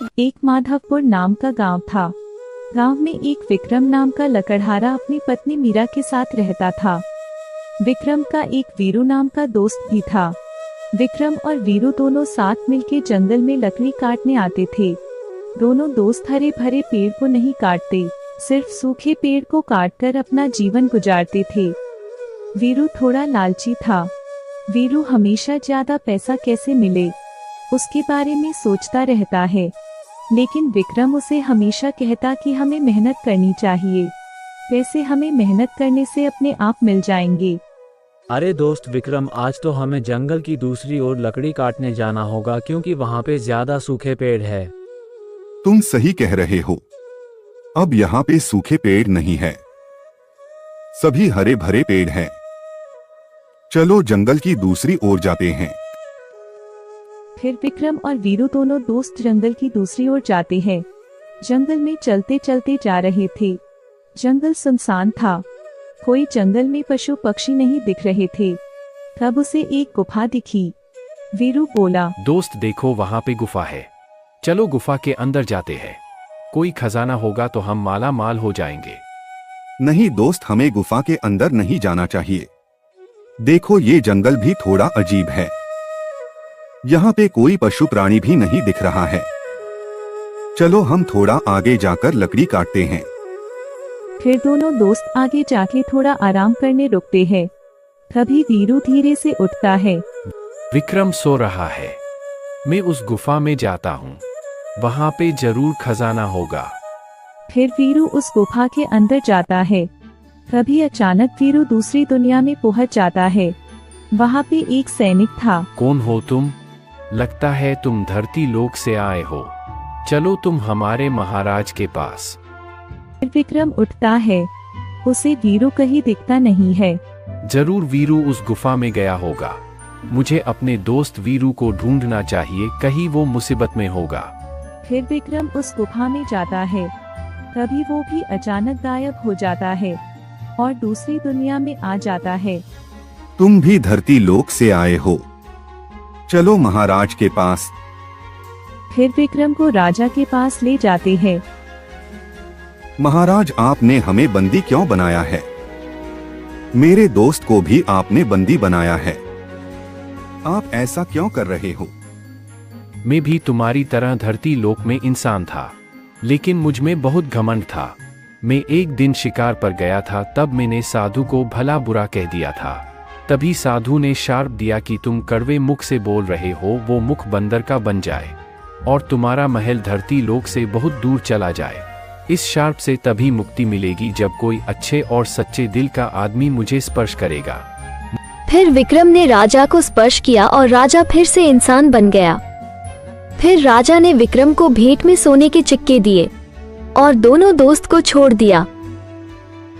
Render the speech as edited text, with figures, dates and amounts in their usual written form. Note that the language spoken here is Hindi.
एक माधवपुर नाम का गांव था। गांव में एक विक्रम नाम का लकड़हारा अपनी पत्नी मीरा के साथ रहता था। विक्रम का एक वीरू नाम का दोस्त भी था। विक्रम और वीरू दोनों साथ मिलकर जंगल में लकड़ी काटने आते थे। दोनों दोस्त हरे भरे पेड़ को नहीं काटते, सिर्फ सूखे पेड़ को काटकर अपना जीवन गुजारते थे। वीरू थोड़ा लालची था। वीरू हमेशा ज्यादा पैसा कैसे मिले उसके बारे में सोचता रहता है, लेकिन विक्रम उसे हमेशा कहता कि हमें मेहनत करनी चाहिए, पैसे हमें मेहनत करने से अपने आप मिल जाएंगे। अरे दोस्त विक्रम, आज तो हमें जंगल की दूसरी ओर लकड़ी काटने जाना होगा क्योंकि वहाँ पे ज्यादा सूखे पेड़ है। तुम सही कह रहे हो, अब यहाँ पे सूखे पेड़ नहीं है, सभी हरे भरे पेड़ हैं। चलो जंगल की दूसरी ओर जाते हैं। फिर विक्रम और वीरू दोनों दोस्त जंगल की दूसरी ओर जाते हैं। जंगल में चलते चलते जा रहे थे। जंगल सुनसान था, कोई जंगल में पशु पक्षी नहीं दिख रहे थे। तब उसे एक गुफा दिखी। वीरू बोला, दोस्त देखो वहाँ पे गुफा है, चलो गुफा के अंदर जाते हैं, कोई खजाना होगा तो हम माला माल हो जाएंगे। नहीं दोस्त, हमें गुफा के अंदर नहीं जाना चाहिए। देखो ये जंगल भी थोड़ा अजीब है, यहाँ पे कोई पशु प्राणी भी नहीं दिख रहा है। चलो हम थोड़ा आगे जाकर लकड़ी काटते हैं। फिर दोनों दोस्त आगे जाके थोड़ा आराम करने रुकते हैं। तभी वीरू धीरे से उठता है। विक्रम सो रहा है, मैं उस गुफा में जाता हूँ, वहाँ पे जरूर खजाना होगा। फिर वीरू उस गुफा के अंदर जाता है। तभी अचानक वीरू दूसरी दुनिया में पहुँच जाता है। वहाँ पे एक सैनिक था। कौन हो तुम? लगता है तुम धरती लोक से आए हो, चलो तुम हमारे महाराज के पास। फिर विक्रम उठता है, उसे वीरू कहीं दिखता नहीं है। जरूर वीरू उस गुफा में गया होगा, मुझे अपने दोस्त वीरू को ढूंढना चाहिए, कहीं वो मुसीबत में होगा। फिर विक्रम उस गुफा में जाता है। तभी वो भी अचानक गायब हो जाता है और दूसरी दुनिया में आ जाता है। तुम भी धरती लोक से आए हो, चलो महाराज के पास। फिर विक्रम को राजा के पास ले जाते हैं। महाराज, आपने हमें बंदी क्यों बनाया है? मेरे दोस्त को भी आपने बंदी बनाया है, आप ऐसा क्यों कर रहे हो? मैं भी तुम्हारी तरह धरती लोक में इंसान था, लेकिन मुझ में बहुत घमंड था। मैं एक दिन शिकार पर गया था, तब मैंने साधु को भला बुरा कह दिया था। तभी साधु ने शार्प दिया कि तुम कड़वे मुख से बोल रहे हो, वो मुख बंदर का बन जाए और तुम्हारा महल धरती लोक से बहुत दूर चला जाए। इस शार्प से तभी मुक्ति मिलेगी जब कोई अच्छे और सच्चे दिल का आदमी मुझे स्पर्श करेगा। फिर विक्रम ने राजा को स्पर्श किया और राजा फिर से इंसान बन गया। फिर राजा ने विक्रम को भेंट में सोने के सिक्के दिए और दोनों दोस्त को छोड़ दिया।